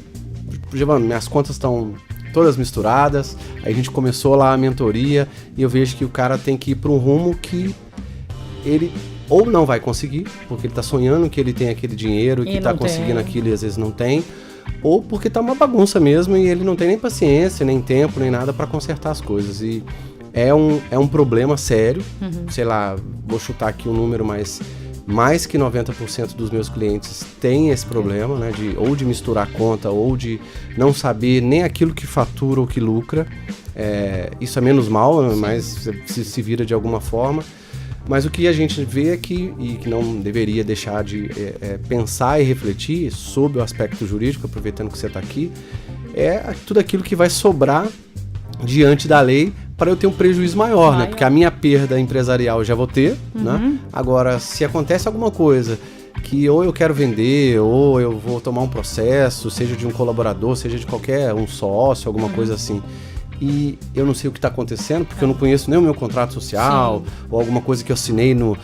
Giovanni, minhas contas estão todas misturadas, aí a gente começou lá a mentoria e eu vejo que o cara tem que ir para um rumo que ele ou não vai conseguir, porque ele está sonhando que ele tem aquele dinheiro e que está conseguindo aquilo e às vezes não tem, ou porque tá uma bagunça mesmo e ele não tem nem paciência, nem tempo, nem nada para consertar as coisas. E é um problema sério. Sei lá, vou chutar aqui um número, mas mais que 90% dos meus clientes têm esse problema, né, ou de misturar conta, ou de não saber nem aquilo que fatura ou que lucra. Isso é menos mal, mas se vira de alguma forma. Mas o que a gente vê aqui, e que não deveria deixar de pensar e refletir sobre o aspecto jurídico, aproveitando que você está aqui, é tudo aquilo que vai sobrar diante da lei para eu ter um prejuízo maior, né? Porque a minha perda empresarial eu já vou ter, né? Agora, se acontece alguma coisa que ou eu quero vender, ou eu vou tomar um processo, seja de um colaborador, seja de qualquer um sócio, alguma coisa assim, e eu não sei o que está acontecendo, porque eu não conheço nem o meu contrato social, ou alguma coisa que eu assinei no...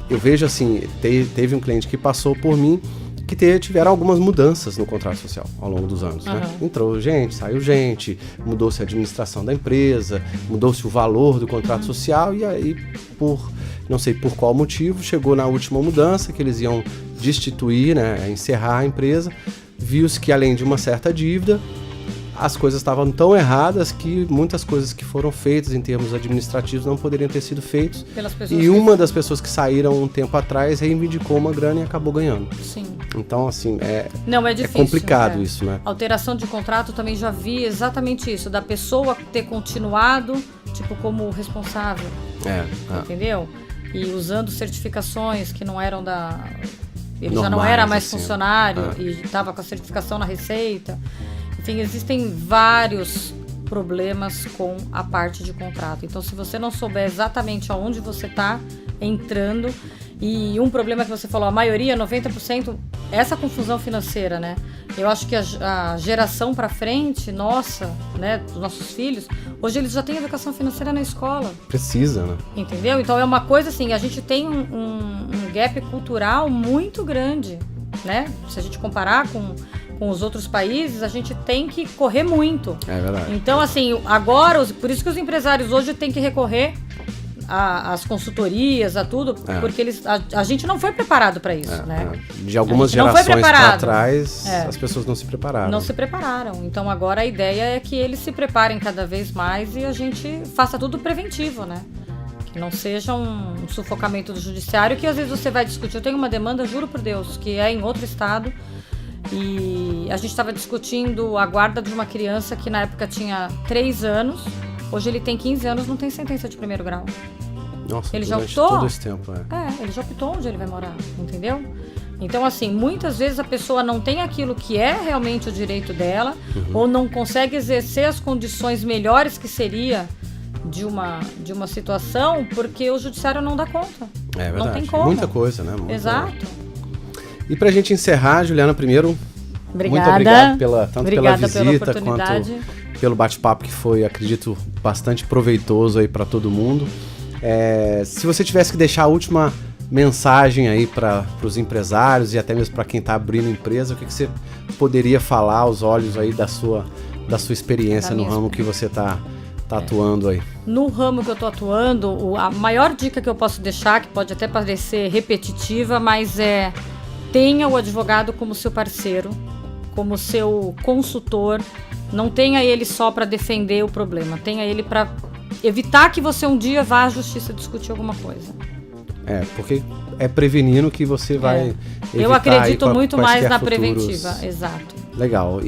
eu vejo assim, teve um cliente que passou por mim, que tiveram algumas mudanças no contrato social ao longo dos anos, né? Entrou gente, saiu gente, mudou-se a administração da empresa, mudou-se o valor do contrato social, e aí, não sei por qual motivo, chegou na última mudança, que eles iam destituir, né, encerrar a empresa, viu-se que além de uma certa dívida, as coisas estavam tão erradas que muitas coisas que foram feitas em termos administrativos não poderiam ter sido feitas. E uma das pessoas que saíram um tempo atrás reivindicou uma grana e acabou ganhando. Sim. Então, assim, é difícil, complicado isso, né? Alteração de contrato também já vi exatamente isso, da pessoa ter continuado, tipo, como responsável. Entendeu? E usando certificações que não eram ele normais, já não era mais assim, funcionário e estava com a certificação na Receita. Enfim, existem vários problemas com a parte de contrato. Então, se você não souber exatamente aonde você está entrando, e um problema que você falou, a maioria, 90%, essa confusão financeira, né? Eu acho que a geração para frente, nossa, né, dos nossos filhos, hoje eles já têm educação financeira na escola. Precisa, né? Entendeu? Então, é uma coisa assim, a gente tem um gap cultural muito grande, né? Se a gente comparar com os outros países, a gente tem que correr muito. É verdade. Então, assim, agora, por isso que os empresários hoje têm que recorrer às consultorias, a tudo, porque a gente não foi preparado para isso, né? De algumas gerações para trás, as pessoas não se prepararam. Não se prepararam. Então, agora a ideia é que eles se preparem cada vez mais e a gente faça tudo preventivo, né? Que não seja um sufocamento do judiciário, que às vezes você vai discutir. Eu tenho uma demanda, juro por Deus, que é em outro estado, e a gente estava discutindo a guarda de uma criança que na época tinha 3 anos, hoje ele tem 15 anos, não tem sentença de primeiro grau. Nossa, ele já optou todo esse tempo, ele já optou onde ele vai morar, entendeu? Então, assim, muitas vezes a pessoa não tem aquilo que é realmente o direito dela, ou não consegue exercer as condições melhores que seria de uma situação, porque o judiciário não dá conta. É verdade. Não tem como. Muita coisa, né? Exato. E pra gente encerrar, Juliana, primeiro, obrigada. Muito obrigado pela visita, pela quanto pelo bate-papo, que foi, acredito, bastante proveitoso aí para todo mundo. Se você tivesse que deixar a última mensagem aí para os empresários e até mesmo para quem está abrindo empresa, o que você poderia falar aos olhos aí da sua experiência no ramo que você está atuando aí? No ramo que eu estou atuando, a maior dica que eu posso deixar, que pode até parecer repetitiva, mas tenha o advogado como seu parceiro, como seu consultor. Não tenha ele só para defender o problema, tenha ele para evitar que você um dia vá à justiça discutir alguma coisa. Porque é prevenindo que você vai evitar. Eu acredito muito mais na futuros... preventiva, exato. Legal.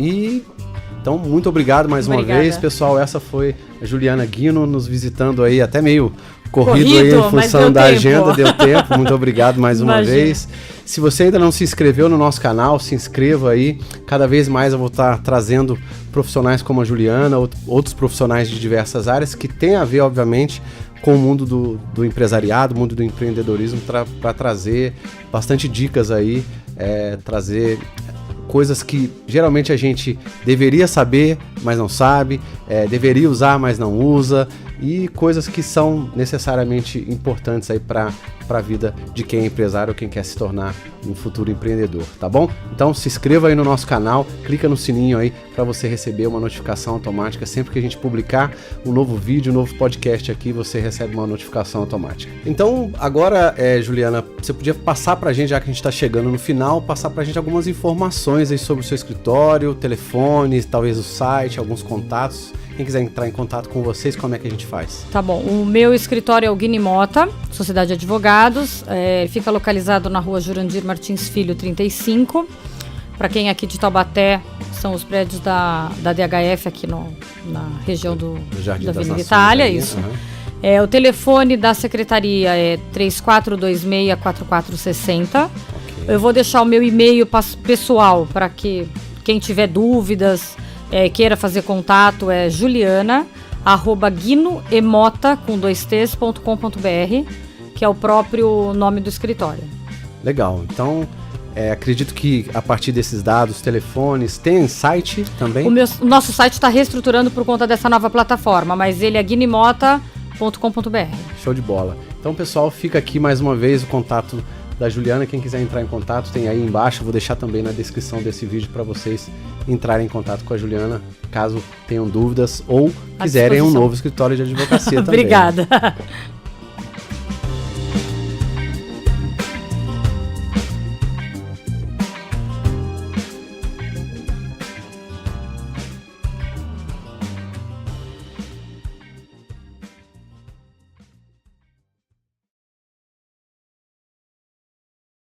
Então, muito obrigado mais uma vez, pessoal. Essa foi a Juliana Guino nos visitando aí, até meio corrido aí em função da agenda, deu tempo. Muito obrigado mais uma vez. Se você ainda não se inscreveu no nosso canal, se inscreva aí. Cada vez mais eu vou estar trazendo profissionais como a Juliana, outros profissionais de diversas áreas que têm a ver, obviamente, com o mundo do empresariado, o mundo do empreendedorismo, para trazer bastante dicas aí, trazer coisas que geralmente a gente deveria saber, mas não sabe, deveria usar, mas não usa, e coisas que são necessariamente importantes aí para a vida de quem é empresário ou quem quer se tornar um futuro empreendedor, tá bom? Então se inscreva aí no nosso canal, clica no sininho aí para você receber uma notificação automática. Sempre que a gente publicar um novo vídeo, um novo podcast aqui, você recebe uma notificação automática. Então agora, Juliana, você podia passar pra gente, já que a gente está chegando no final, passar pra gente algumas informações aí sobre o seu escritório, telefone, talvez o site, alguns contatos Quem quiser entrar em contato com vocês, como é que a gente faz? Tá bom, o meu escritório é o Guini Mota, Sociedade de Advogados, fica localizado na rua Jurandir Martins Filho 35. Para quem é aqui de Taubaté, são os prédios da DHF aqui na região da Avenida Itália, isso. Uhum. O telefone da secretaria é 3426-4460. Okay. Eu vou deixar o meu e-mail pessoal para que quem tiver dúvidas, queira fazer contato, é juliana@guinoemota.com.br, que é o próprio nome do escritório. Legal, então acredito que a partir desses dados, telefones, tem site também? O nosso site está reestruturando por conta dessa nova plataforma, mas ele é guinoemota.com.br. Show de bola. Então, pessoal, fica aqui mais uma vez o contato da Juliana. Quem quiser entrar em contato tem aí embaixo, vou deixar também na descrição desse vídeo para vocês entrarem em contato com a Juliana, caso tenham dúvidas ou quiserem um novo escritório de advocacia também. Obrigada.